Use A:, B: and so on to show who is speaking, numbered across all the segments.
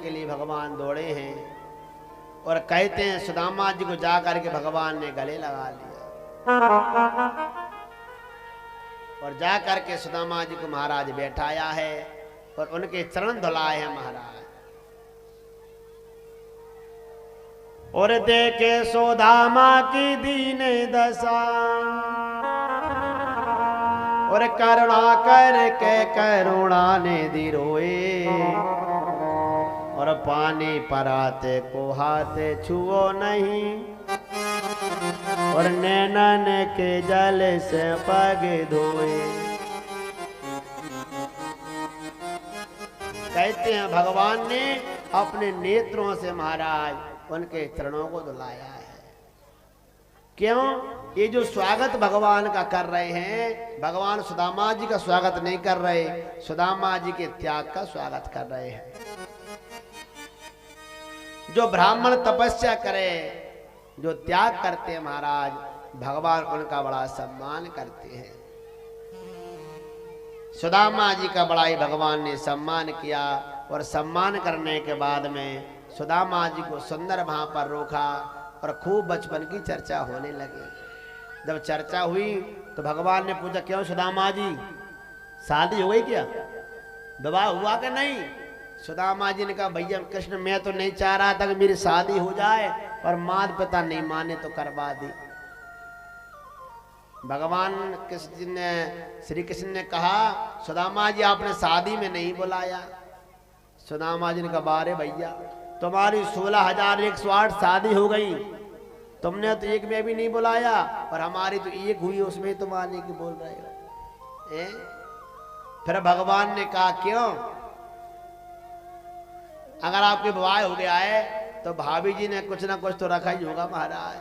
A: के लिए भगवान दौड़े हैं और कहते हैं सुदामा जी को जा करके भगवान ने गले लगा लिया और जा करके सुदामा जी को महाराज बैठाया है और उनके चरण धुलाए हैं महाराज। और देखे सुदामा की दीन दशा और करुणा करके करुणा ने दी रोए और पानी पराते को हाथ छुओ नहीं और नैनन के जल से पग धोए। कहते हैं भगवान ने अपने नेत्रों से महाराज उनके चरणों को धुलाया है। क्यों? ये जो स्वागत भगवान का कर रहे हैं, भगवान सुदामा जी का स्वागत नहीं कर रहे, सुदामा जी के त्याग का स्वागत कर रहे हैं। जो ब्राह्मण तपस्या करे, जो त्याग करते हैं महाराज, भगवान उनका बड़ा सम्मान करते हैं। सुदामा जी का बड़ा ही भगवान ने सम्मान किया और सम्मान करने के बाद में सुदामा जी को सुंदर वहां पर रोका और खूब बचपन की चर्चा होने लगी। जब चर्चा हुई तो भगवान ने पूछा, क्यों सुदामा जी शादी हो गई क्या, विवाह हुआ कि नहीं? सुदामा जी ने कहा, भैया कृष्ण मैं तो नहीं चाह रहा था कि मेरी शादी हो जाए, और माता पिता नहीं माने तो करवा दी। भगवान कृष्ण ने, श्री कृष्ण ने कहा, सुदामा जी आपने शादी में नहीं बुलाया। सुदामा जी ने कहा, बारे भैया तुम्हारी 16,108 शादी हो गई, तुमने तो एक में भी नहीं बुलाया, और हमारी तो एक हुई उसमें तुम आने की बोल रहे हो। फिर भगवान ने कहा, क्यों? अगर आपके विवाह हो गया है तो भाभी जी ने कुछ ना कुछ तो रखा ही होगा महाराज।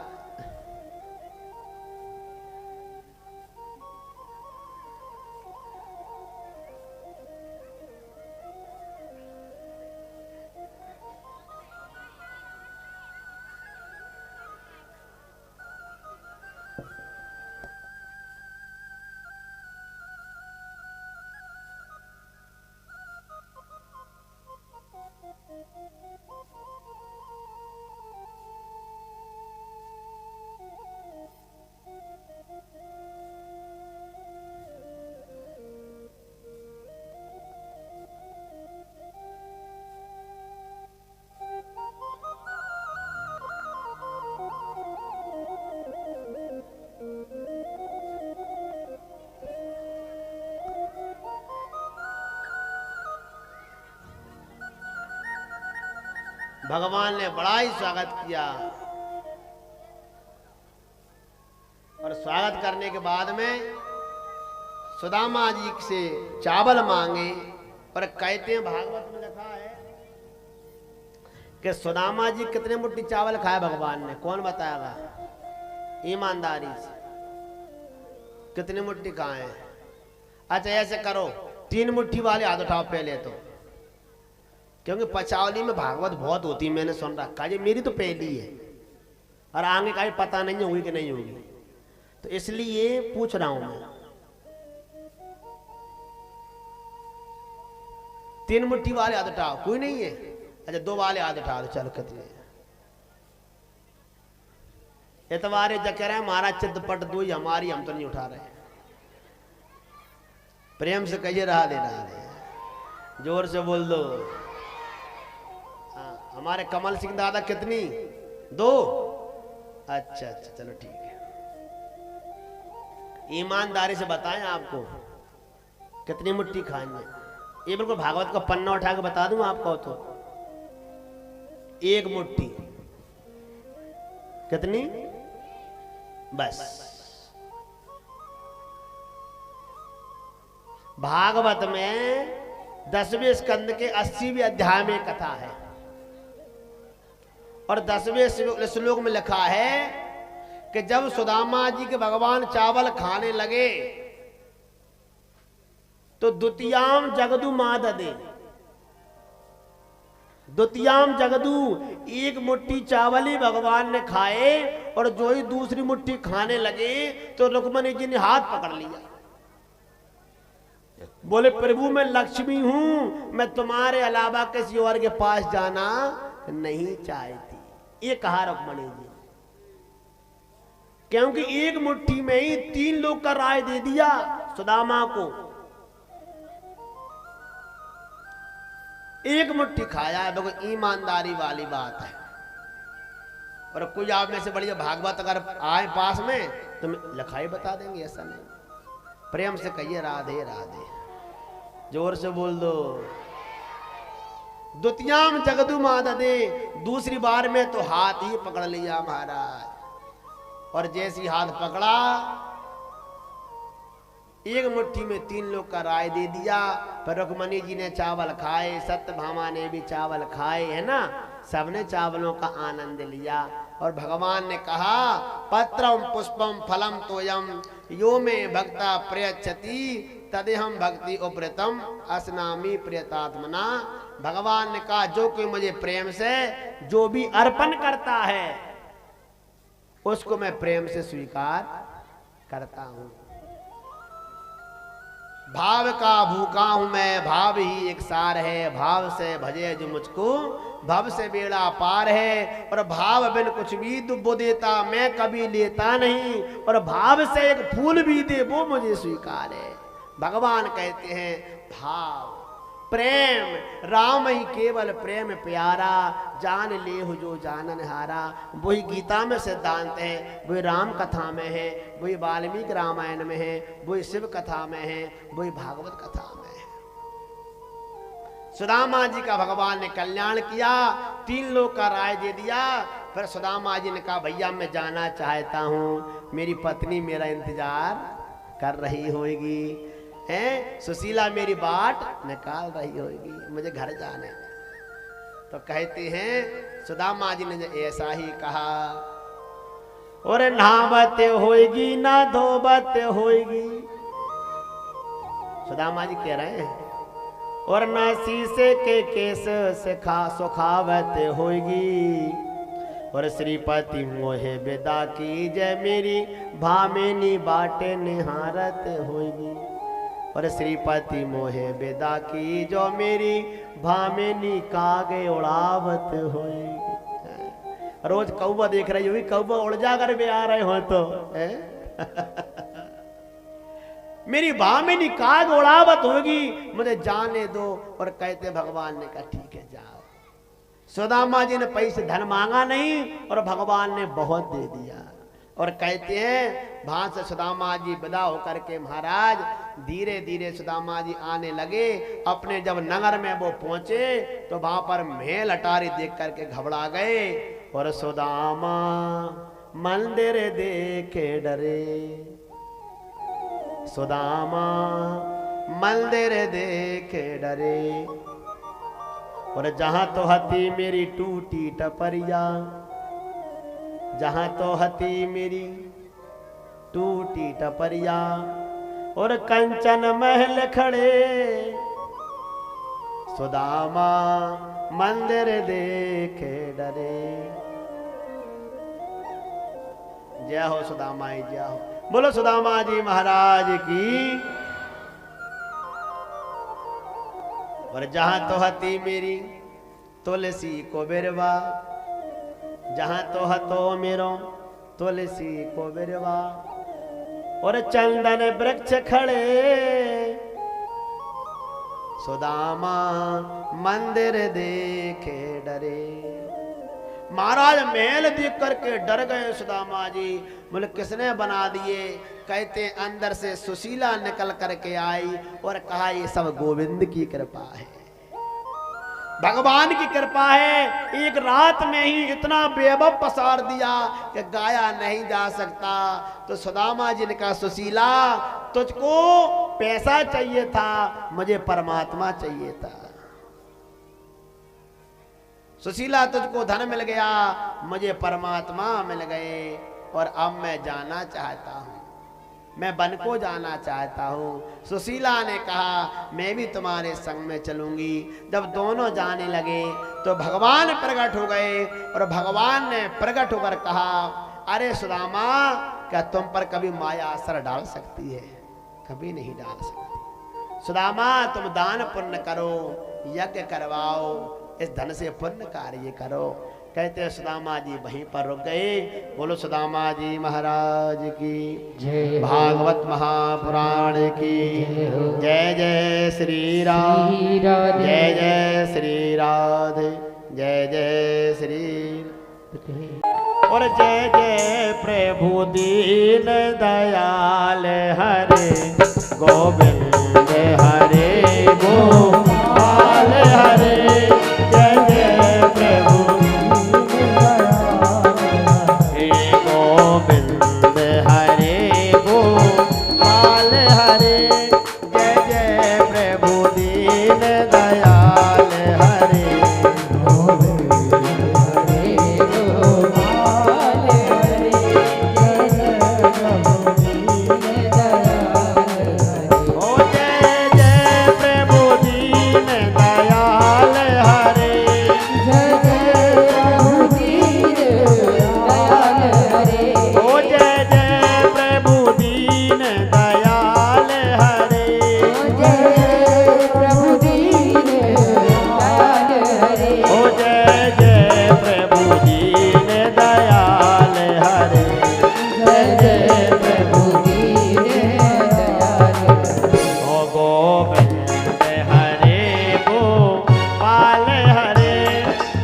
A: भगवान ने बड़ा ही स्वागत किया और स्वागत करने के बाद में सुदामा जी से चावल मांगे और कहते हैं, भागवत में लिखा है कि सुदामा जी कितने मुट्ठी चावल खाए भगवान ने, कौन बताएगा ईमानदारी से? कितने मुट्ठी खाए? अच्छा ऐसे करो, 3 मुट्ठी वाले हाथ उठाओ पहले तो, क्योंकि पचावली में भागवत बहुत होती है, मैंने सुन रखा है। मेरी तो पहली है और आगे का भी पता नहीं होगी कि नहीं होगी, तो इसलिए पूछ रहा हूं मैं। 3 मुट्ठी वाले हाथ उठाओ, कोई नहीं है? अच्छा 2 वाले हाथ उठा दो, चलो कितने? इतवारे जकह रहे महाराज चित्तपट 2 ही हमारी, हम तो नहीं उठा रहे। प्रेम से कहिए, रहा दे रहा दे, जोर से बोल दो। हमारे कमल सिंह दादा कितनी? 2? अच्छा अच्छा चलो ठीक है। ईमानदारी से बताएं आपको कितनी मुट्ठी खाएंगे? ये बिल्कुल भागवत का पन्ना उठा के बता दूं आपको तो 1 मुट्ठी। कितनी? बस। भागवत में 10वें स्कंद के 80वें अध्याय में कथा है और 10वें श्लोक में लिखा है कि जब सुदामा जी के भगवान चावल खाने लगे तो द्वितीयाम जगदू माददे, द्वितीयाम जगदू 1 मुट्ठी चावल ही भगवान ने खाए और जो ही दूसरी मुट्ठी खाने लगे तो रुक्मणी जी ने हाथ पकड़ लिया। बोले प्रभु मैं लक्ष्मी हूं, मैं तुम्हारे अलावा किसी और के पास जाना नहीं चाहती। ये कहा रुक्मणी जी, क्योंकि एक मुट्ठी में ही 3 लोग का राय दे दिया सुदामा को। एक मुट्ठी खाया है, देखो ईमानदारी वाली बात है। और कोई आप में से बढ़िया भागवत अगर आए पास में तो लिखाई बता देंगे, ऐसा नहीं। प्रेम से कहिए राधे राधे, जोर से बोल दो। द्वितीयाम जगदु माददे, दूसरी बार में तो हाथ ही पकड़ लिया महाराज। और जैसी हाथ पकड़ा, एक मुट्ठी में 3 लोग का राय दे दिया। पर रुक्मणी जी ने चावल खाए, सत्यभामा ने भी चावल खाए, है ना, सबने चावलों का आनंद लिया। और भगवान ने कहा पत्रम पुष्पम फलम तोयम यो में भक्ता प्रयच्छति तदेहम भक्ति उपृतम अस्नामी प्रियतात्मना। भगवान ने कहा जो कोई मुझे प्रेम से जो भी अर्पण करता है उसको मैं प्रेम से स्वीकार करता हूं। भाव का भूखा हूं मैं, भाव ही एक सार है, भाव से भजे जो मुझको भव से बेड़ा पार है। और भाव बिन कुछ भी दुब्बो देता मैं कभी लेता नहीं, और भाव से एक फूल भी दे वो मुझे स्वीकार है। भगवान कहते हैं भाव प्रेम, राम ही केवल प्रेम प्यारा, जान ले हो जो जानन हारा। वही गीता में सिद्धांत है, वही राम कथा में है, वही वाल्मीकि रामायण में है, वही शिव कथा में है, वही भागवत कथा में है। सुदामा जी का भगवान ने कल्याण किया, 3 लोग का राय दे दिया। फिर सुदामा जी ने कहा भैया मैं जाना चाहता हूँ, मेरी पत्नी मेरा इंतजार कर रही होगी, हैं सुशीला मेरी बाट निकाल रही होगी, मुझे घर जाने। तो कहते हैं सुदामा जी ने ऐसा ही कहा, और नहावत होएगी ना धोबत होएगी। सुदामा जी कह रहे हैं और ना शीशे के केस से सुखावत होएगी, और श्रीपति मोहे विदा की जय मेरी भामिनी बाटे निहारत होएगी। और श्रीपति मोहे विदा की जो मेरी भामिनी कागे उड़ावत होएगी। रोज कौवा देख रही होगी, कौवा उड़ जाकर भी आ रहे हो तो मेरी भामिनी काग उड़ावत होगी, मुझे जाने दो। और कहते भगवान ने कहा ठीक है जाओ। सुदामा जी ने पैसे धन मांगा नहीं और भगवान ने बहुत दे दिया। और कहते हैं वहां से सुदामा जी विदा होकर के महाराज धीरे धीरे सुदामा जी आने लगे। अपने जब नगर में वो पहुंचे तो वहां पर मेल अटारी देख करके घबरा गए। और सुदामा मंदिर देखे डरे, सुदामा मंदिर देखे डरे। और जहां तो हती मेरी टूटी टपरिया, जहां तो हती मेरी टूटी टपरिया। और कंचन महल खड़े सुदामा मंदिर देखे डरे। जय हो सुदामा जय हो, बोलो सुदामा जी महाराज की। और जहां तो हती मेरी तुलसी को बिरवा, जहां तो हतो मेरो तुलसी को बिरवा। और चंदन वृक्ष खड़े सुदामा मंदिर देखे डरे। महाराज महल देख करके डर गए सुदामा जी, बोले किसने बना दिए? कहते अंदर से सुशीला निकल करके आई और कहा ये सब गोविंद की कृपा है, भगवान की कृपा है। एक रात में ही इतना वैभव पसार दिया कि गाया नहीं जा सकता। तो सुदामा जी ने कहा सुशीला तुझको पैसा चाहिए था, मुझे परमात्मा चाहिए था। सुशीला तुझको धन मिल गया, मुझे परमात्मा मिल गए। और अब मैं जाना चाहता हूं, मैं वन को जाना चाहता हूं। सुशीला ने कहा मैं भी तुम्हारे संग में चलूंगी। जब दोनों जाने लगे तो भगवान प्रकट हो गए और भगवान ने प्रकट होकर कहा अरे सुदामा क्या तुम पर कभी माया असर डाल सकती है? कभी नहीं डाल सकती। सुदामा तुम दान पुण्य करो, यज्ञ करवाओ, इस धन से पुण्य कार्य करो। कहते सुदामा जी वहीं पर रुक गए। बोलो सुदामा जी महाराज की
B: जय।
A: भागवत महापुराण की जय। जय श्री राम, जय जय श्री राधे, जय जय श्री। और जय जय प्रभु दीन दयाल हरे गोविंद हरे गोपाल हरे। जय जय प्रभु गोविंद हरे गोपाल हरे। जय जय प्रभु दीन दयाल हरे गोविंद हरे गोपाल हरे। जय जय प्रभु दीन दयाल हरे। ओ जय जय प्रभु दीन दयाल हरे। जय जय प्रभु दीन दयाल हरे। ओ जय जय प्रभु दीन दयाल हरे। ओ जय जय प्रभु दीन दयाल हरे। जय जय प्रभु दीन दयाल हरे। ओ गोविंद हरे गोपाल हरे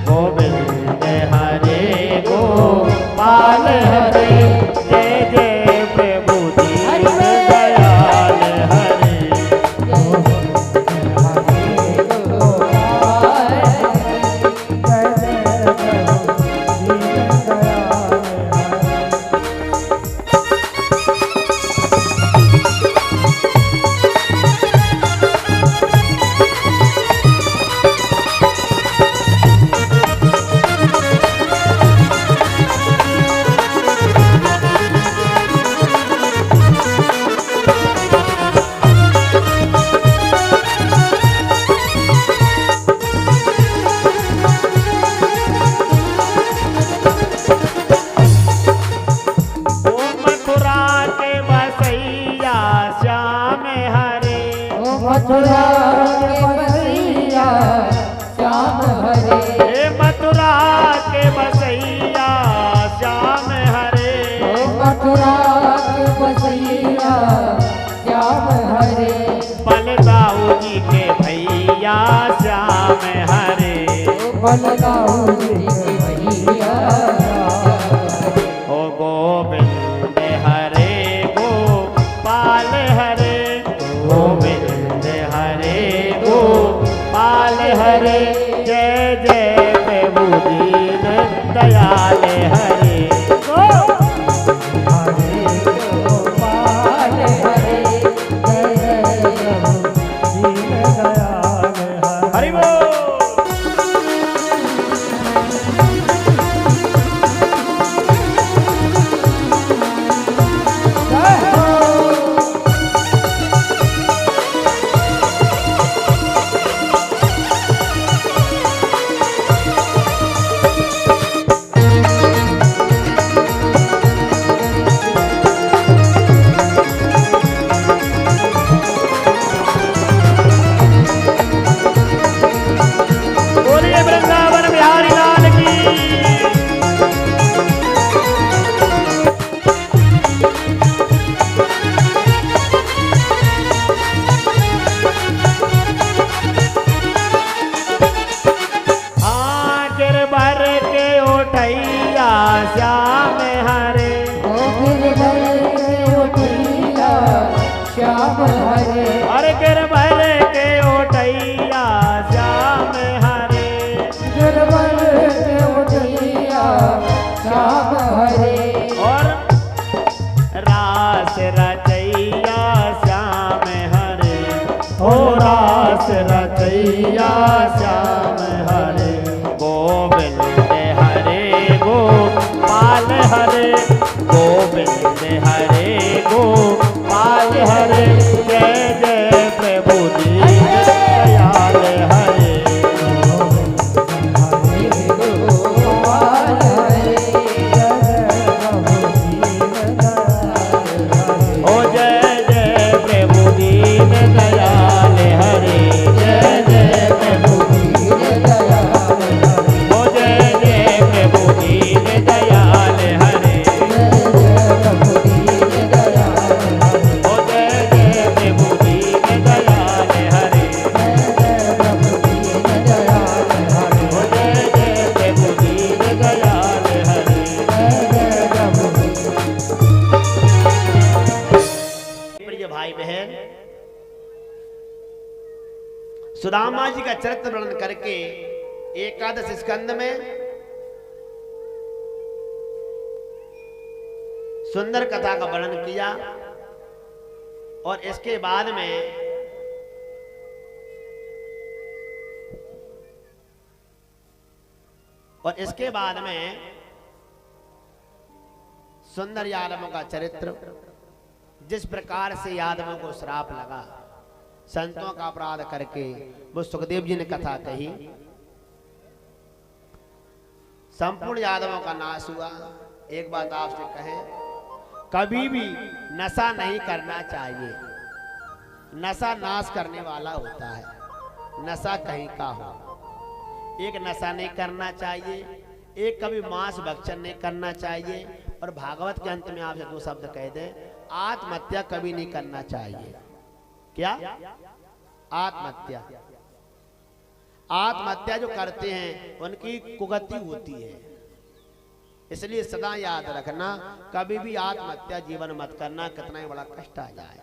A: गोविंद हरे गोपाल हरे। जय जय प्रभु दीन दयाल हरे गोविंद हरे गोपाल हरे। जय जय प्रभु दीन ओ मथुरा के बसैया श्याम हरे।
B: मथुरा के बसैया श्याम हरे।
A: हे मथुरा के बसैया श्याम हरे।
B: मथुरा के बसैया श्याम हरे।
A: बलदाऊ जी के भैया श्याम हरे।
B: बलदाऊ जी के भैया
A: ओ गोविंद हरे गोपाल हरे गोविंद हरे गोपाल हरे। जय जय प्रभु दीन दयाल हरे हरे गोपाल हरे। जय जय प्रभु दीन दयाल हरे। हरि बोल। बोलिए वृंदावन बिहारी लाल की। हाँ गिरभर के उठैया श्याम हरे।
B: श्याम हरे।
A: अरे गिरभर के उठैया श्याम हरे।
B: गिरवर के उठैया श्याम हरे।
A: और रास रचैया श्याम हरे। हो रास रचैया श्याम हरे गोविंद हरे गोपाल हरे गोविंद हरे गोपाल हरे। जय का चरित्र वर्णन करके एकादश स्कंद में सुंदर कथा का वर्णन किया। और इसके बाद में सुंदर यादवों का चरित्र, जिस प्रकार से यादवों को श्राप लगा संतों का अपराध करके, वो सुखदेव जी ने कथा कही। संपूर्ण यादवों का नाश हुआ। एक बात आपसे कहें, कभी भी नशा नहीं करना चाहिए। नशा नाश करने वाला होता है, नशा कहीं का हो। एक नशा नहीं करना चाहिए, एक कभी मांस भक्षण नहीं करना चाहिए। और भागवत के अंत में आपसे दो शब्द कह दें, आत्महत्या कभी नहीं करना चाहिए। क्या? आत्महत्या। आत्महत्या जो करते हैं उनकी कुगति होती है, इसलिए सदा याद रखना, कभी भी आत्महत्या जीवन मत करना, कितना ही बड़ा कष्ट आ जाए।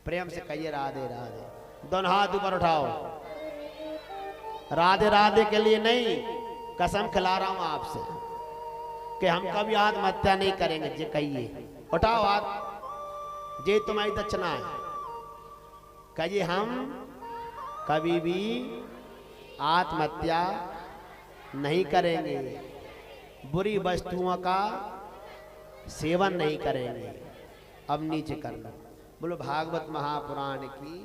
A: प्रेम से कहिए राधे राधे। दोनों हाथ ऊपर उठाओ। राधे राधे के लिए नहीं, कसम खिला रहा हूं आपसे कि हम कभी आत्महत्या नहीं करेंगे। जी कहिए, उठाओ हाथ। जे तुम्हारी दक्षिणा है। कहिए, हम कभी भी आत्महत्या नहीं करेंगे, बुरी वस्तुओं का सेवन नहीं करेंगे। अब नीचे कर लो। बोलो भागवत महापुराण की।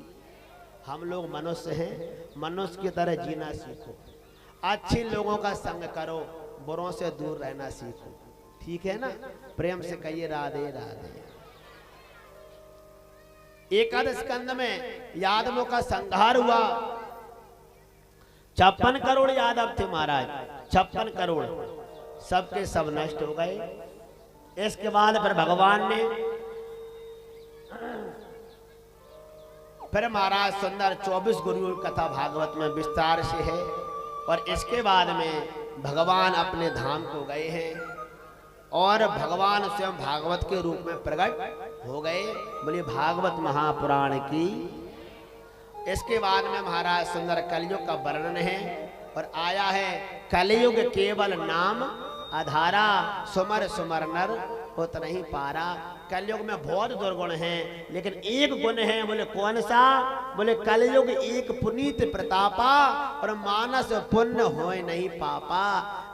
A: हम लोग मनुष्य हैं, मनुष्य की तरह जीना सीखो। अच्छे लोगों का संग करो, बुरों से दूर रहना सीखो। ठीक है ना? प्रेम से कहिए राधे राधे। एकादश स्कंद में यादवों का संहार हुआ। 56 करोड़ यादव थे महाराज, 56 करोड़, सबके सब नष्ट हो गए। इसके बाद फिर भगवान ने फिर महाराज सुंदर 24 गुरु कथा भागवत में विस्तार से है। और इसके बाद में भगवान अपने धाम को गए हैं और भगवान स्वयं भागवत के रूप में प्रकट हो गए। बोलिए भागवत महापुराण की। इसके बाद में महाराज सुंदर कलयुग का वर्णन है और आया है, कलयुग केवल नाम आधारा, सुमर सुमर नर होत नहीं पारा। कलयुग में बहुत दुर्गुण हैं, लेकिन एक गुण है। बोले कौन सा? बोले कलयुग एक पुनीत प्रतापा, और मानस पुण्य होए नहीं पापा।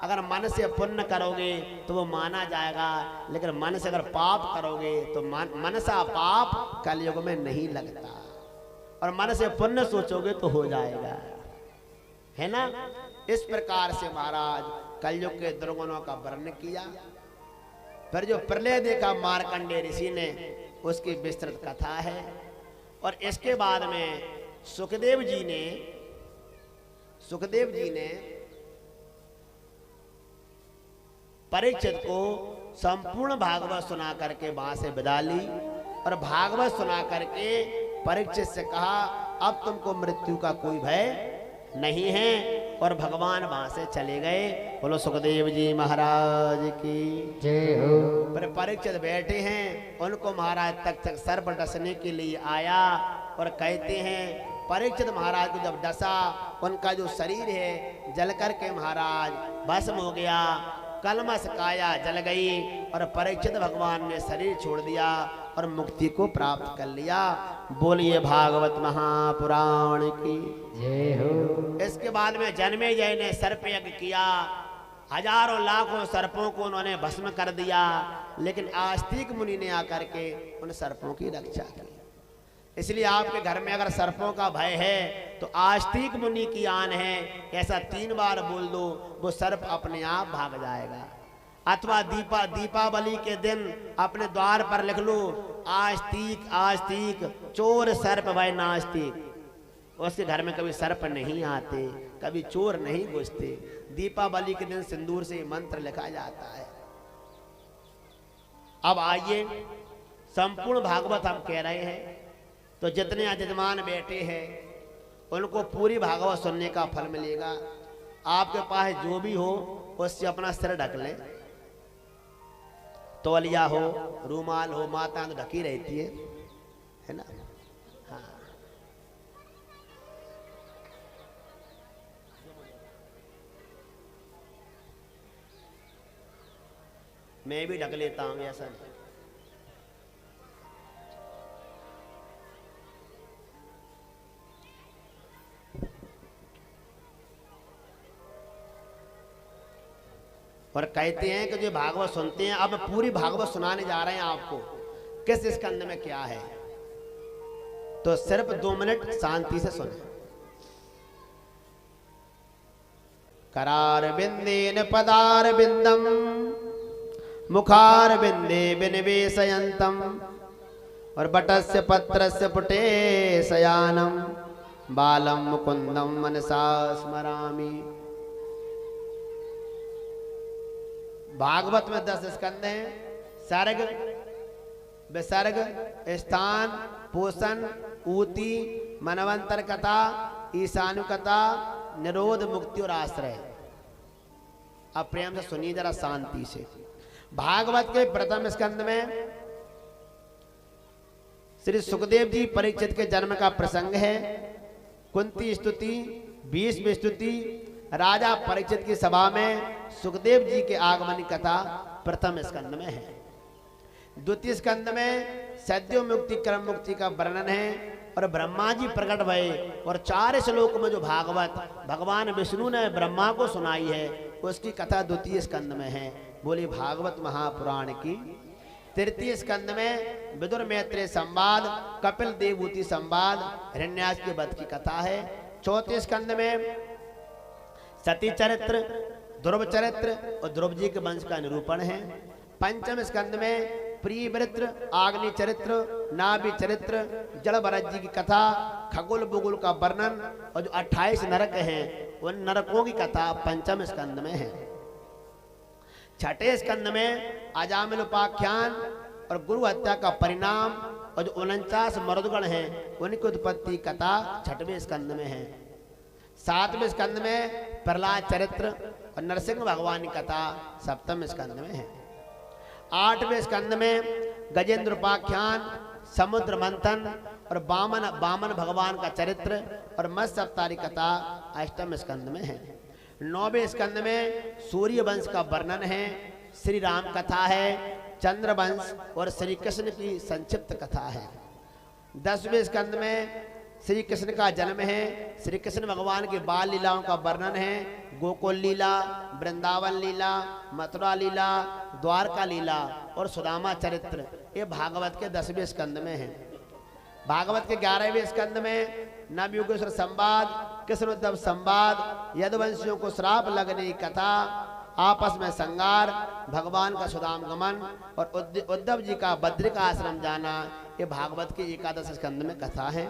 A: अगर मन से पुण्य करोगे तो वो माना जाएगा, लेकिन मन से अगर पाप करोगे तो मनसा पाप कलयुग में नहीं लगता। और मन से पुण्य सोचोगे तो हो जाएगा, है ना? इस प्रकार से महाराज कलयुग के दुर्गुणों का वर्णन किया। फिर जो प्रलय देखा मार्कंडेय ऋषि ने, उसकी विस्तृत कथा है। और इसके बाद में सुखदेव जी ने परीक्षित को संपूर्ण भागवत सुना करके वहां से विदा ली। और भागवत सुना करके परीक्षित से कहा, अब तुमको मृत्यु का कोई भय नहीं है। और भगवान वहां से चले गए। बोलो सुखदेव जी महाराज की
B: जय हो।
A: पर परीक्षित बैठे हैं, उनको महाराज तक सर्प डसने के लिए आया और कहते हैं, परीक्षित महाराज को जब डसा, उनका जो शरीर है जल करके महाराज भस्म हो गया, कलमस काया जल गई। और परीक्षित भगवान ने शरीर छोड़ दिया और मुक्ति को प्राप्त कर लिया। बोलिए भागवत महापुराण की
B: जय हो।
A: इसके बाद में जन्मेजय ने सर्प यज्ञ किया। हजारों लाखों सर्पों को उन्होंने भस्म कर दिया, लेकिन आस्तिक मुनि ने आकर के उन सर्पों की रक्षा की। इसलिए आपके घर में अगर सर्पों का भय है तो आस्तिक मुनि की आन है, ऐसा 3 बार बोल दो, वो सर्प अपने आप भाग जाएगा। अथवा दीपावली के दिन अपने द्वार पर लिख लो, आस्तिक आस्तिक चोर सर्प भय नास्तिक। उसके घर में कभी सर्प नहीं आते, कभी चोर नहीं घुसते। दीपावली के दिन सिंदूर से मंत्र लिखा जाता है। अब आइए, संपूर्ण भागवत हम कह रहे हैं, तो जितने यजमान बैठे हैं उनको पूरी भागवत सुनने का फल मिलेगा। आपके पास जो भी हो उससे अपना सिर ढक ले, तौलिया हो, रूमाल हो, माता तो ढकी रहती है ना? हाँ, मैं भी ढक लेता हूं, ऐसा नहीं। और कहते हैं कि जो भागवत सुनते हैं, अब पूरी भागवत सुनाने जा रहे हैं आपको किस स्कंद में क्या है, तो सिर्फ 2 मिनट शांति से सुने। करार बिंदेन पदार बिंदम मुखार बिंदे विनिवेशयन्तम और बटस्य पत्रस्य पुटे शयानम बालम मुकुंदम मनसा स्मरामि। भागवत में 10 स्कंद हैं। सर्ग, विसर्ग, स्थान, पोषण, ऊती, मनवंतर कथा, ईशानु कथा, निरोध, मुक्ति और आश्रय। अब प्रेम से सुनिए जरा शांति से। भागवत के प्रथम स्कंद में श्री सुखदेव जी परीक्षित के जन्म का प्रसंग है। कुंती स्तुति, भीष्म स्तुति, राजा परीक्षित की सभा में सुखदेव जी के आगमन की कथा प्रथम स्कंद में है। द्वितीय स्कंद में सद्यो मुक्ति क्रम मुक्ति का वर्णन है और ब्रह्मा जी प्रकट भये और 4 श्लोक में जो भागवत भगवान विष्णु ने ब्रह्मा को सुनाई है उसकी कथा द्वितीय स्कंद में है। बोली भागवत महापुराण की। तृतीय स्कंद में विदुर मैत्रेय संवाद, कपिल देवहूति संवाद, हिरण्याक्ष के वध की कथा है। चौथे स्कंद में सती चरित्र, ध्रुव चरित्र और ध्रुव जी के वंश का निरूपण है। पंचम स्कंद में प्रियवृत्र, आग्नि चरित्र, नाभि चरित्र, जड़ भरत जी की कथा, खगोल बुगुल का वर्णन और जो 28 नरक हैं उन नरकों की कथा पंचम स्कंद में है। छठे स्कंद में अजामिल उपाख्यान और गुरु हत्या का परिणाम और जो 49 मरुदगण हैं उनकी उत्पत्ति कथा छठवें स्कंद में है। सातवें स्कंद में प्रहलाद चरित्र और नरसिंह भगवान की कथा सप्तम स्कंद में है। आठवें स्कंद में गजेंद्र उपाख्यान, समुद्र मंथन और बामन भगवान का चरित्र और मत्स्य अवतारी कथा अष्टम स्कंद में है। 9वें स्कंद में सूर्य वंश का वर्णन है, श्री राम कथा है, चंद्र वंश और श्री कृष्ण की संक्षिप्त कथा है। 10वें स्कंद में श्री कृष्ण का जन्म है, श्री कृष्ण भगवान की बाल लीलाओं का वर्णन है, गोकुल लीला, वृंदावन लीला, मथुरा लीला, द्वारका लीला और सुदामा चरित्र ये भागवत के 10वें स्कंद में है। भागवत के 11वें स्कंद में नवयुगेश्वर संवाद, कृष्ण उद्धव संवाद, यदुवंशियों को श्राप लगने की कथा, आपस में संगार, भगवान का सुदाम गमन और उद्धव जी का बद्रिक आश्रम जाना ये भागवत के 11 स्कंद में कथा है।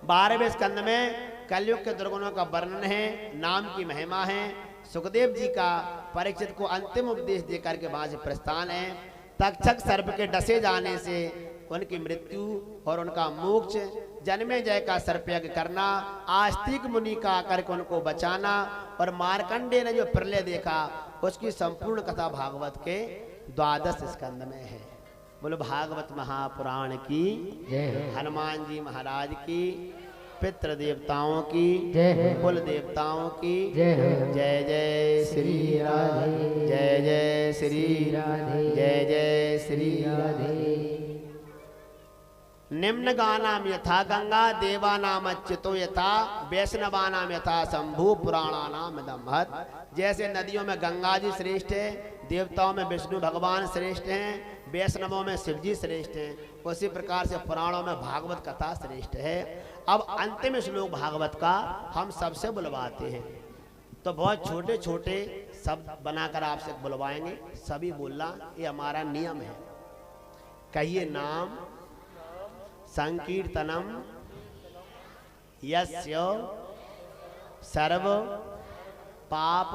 A: 12वें स्कंद में कलयुग के दुर्गुणों का वर्णन है, नाम की महिमा है, सुखदेव जी का परीक्षित को अंतिम उपदेश देकर के वहां से प्रस्थान है। तक्षक सर्प के डसे जाने से उनकी मृत्यु और उनका मोक्ष, जन्मे जय का सर्पयज्ञ करना, आस्तिक मुनि का आकर के उनको बचाना और मार्कंडे ने जो प्रलय देखा उसकी संपूर्ण कथा भागवत के 12 स्कंद में है। बोलो भागवत महापुराण की जय। हनुमान जी महाराज की, पितृ देवताओं की जय, कुल देवताओं की जय। जय जय श्री राधे, जय जय श्री राधे, जय जय श्री राधे। निम्न गानाम यथा गंगा, देवानाम अच्युतो यथा, वैष्णवानाम यथा शंभु, पुराणानाम दम्भत। जैसे नदियों में गंगा जी श्रेष्ठ है, देवताओं में विष्णु भगवान श्रेष्ठ हैं, वैष्णवों में शिव जी श्रेष्ठ हैं, उसी प्रकार से पुराणों में भागवत कथा श्रेष्ठ है। अब अंतिम श्लोक भागवत का हम सबसे बुलवाते हैं, तो बहुत छोटे छोटे शब्द बनाकर आपसे बुलवाएंगे, सभी बोलना ये हमारा नियम है। कहिए नाम संकीर्तनम यस्य सर्व पाप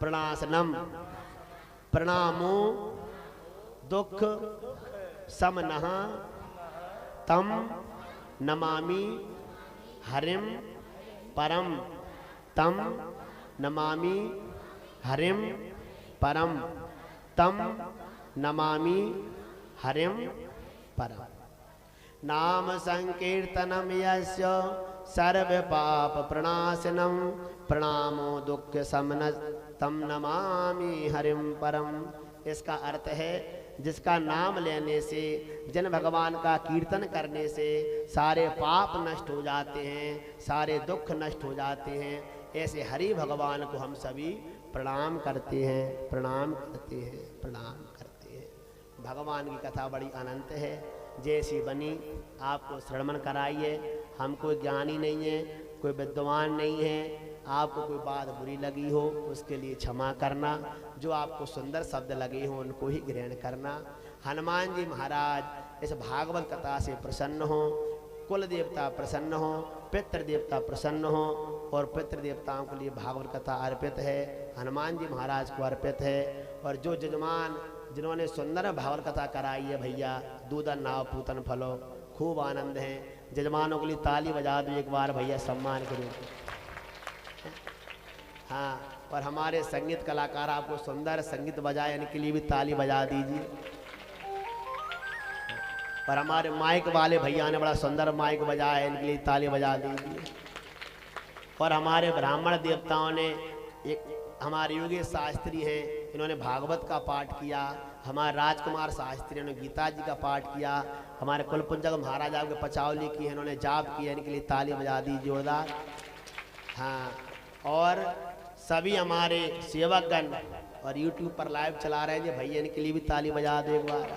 A: प्रणाशनम, प्रणामो दुख समनः तम नमामि हरिम परम, तम नमामि हरिम परम, तम नमामि हरिम परम। नाम संकीर्तनम यस्य सर्व पाप प्रणाशनम, प्रणामो दुख समन तम नमामि हरिम परम। इसका अर्थ है जिसका नाम लेने से, जिन भगवान का कीर्तन करने से सारे पाप नष्ट हो जाते हैं, सारे दुख नष्ट हो जाते हैं, ऐसे हरि भगवान को हम सभी प्रणाम करते हैं, प्रणाम करते हैं, प्रणाम करते हैं। भगवान की कथा बड़ी अनंत है, जैसी बनी आपको श्रवण कराइए। हम कोई ज्ञानी नहीं है, कोई विद्वान नहीं है, आपको कोई बात बुरी लगी हो उसके लिए क्षमा करना, जो आपको सुंदर शब्द लगे हो उनको ही ग्रहण करना। हनुमान जी महाराज इस भागवत कथा से प्रसन्न हो, कुल देवता प्रसन्न हो, पितृ देवता प्रसन्न हो, और पितृ देवताओं के लिए भागवत कथा अर्पित है, हनुमान जी महाराज को अर्पित है। और जो जजमान जिन्होंने सुंदर भागवत कथा कराई है भैया, दूधन नाव पूतन फलो, खूब आनंद है। जजमानों के लिए ताली बजा दो एक बार भैया, सम्मान के रूप में। हाँ, और हमारे संगीत कलाकार आपको सुंदर संगीत बजाए, इनके लिए भी ताली बजा दीजिए। और हमारे माइक वाले भैया ने बड़ा सुंदर माइक बजाया, इनके लिए ताली बजा दीजिए। और हमारे ब्राह्मण देवताओं ने, एक हमारे योगेश शास्त्री हैं, इन्होंने भागवत का पाठ किया। हमारे राजकुमार शास्त्री ने गीता जी का पाठ किया। हमारे कुलपुंजक महाराजा के पचावली की है, इन्होंने जाप किया, इनके लिए ताली बजा दी जोरदार। हाँ, और सभी हमारे सेवकगण और यूट्यूब पर लाइव चला रहे हैं भैया, इनके लिए भी ताली बजा दो एक बार,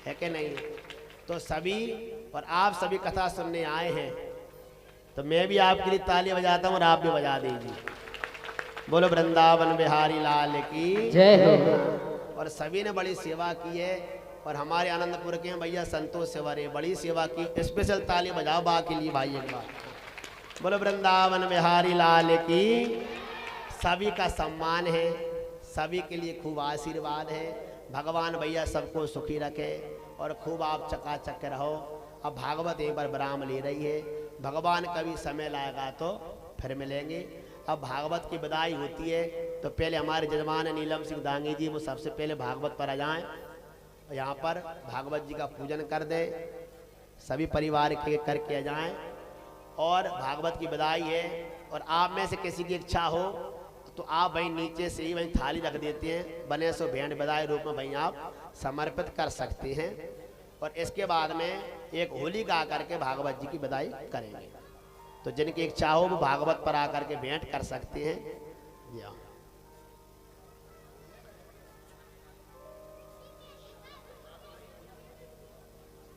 A: है कि नहीं। तो सभी, और आप सभी कथा सुनने आए हैं, तो मैं भी आपके लिए ताली बजाता हूँ और आप भी बजा दीजिए। बोलो वृंदावन बिहारी लाल की
B: जय हो।
A: और सभी ने बड़ी सेवा की है, और हमारे आनंदपुर के भैया संतोष सेवरे बड़ी सेवा की, स्पेशल ताली बजाओ बा के लिए भाई एक बार। बोलो वृंदावन बिहारी लाल की। सभी का सम्मान है, सभी के लिए खूब आशीर्वाद है। भगवान भैया सबको सुखी रखे और खूब आप चकाचक रहो। अब भागवत एक बार विराम ले रही है, भगवान कभी समय लाएगा तो फिर मिलेंगे। अब भागवत की विदाई होती है, तो पहले हमारे जजमान नीलम सिंह दांगी जी वो सबसे पहले भागवत पर आ जाएं, यहाँ पर भागवत जी का पूजन कर दे, सभी परिवार के करके आ जाएं। और भागवत की विदाई है, और आप में से किसी की इच्छा हो तो आप वहीं नीचे से ही वहीं थाली रख देते हैं, बने सो भेंट विदाई रूप में वहीं आप समर्पित कर सकते हैं। और इसके बाद में एक होली गा करके भागवत जी की विदाई करेंगे। तो जिनकी इच्छा हो वो भागवत पर आकर के भेंट कर सकते हैं।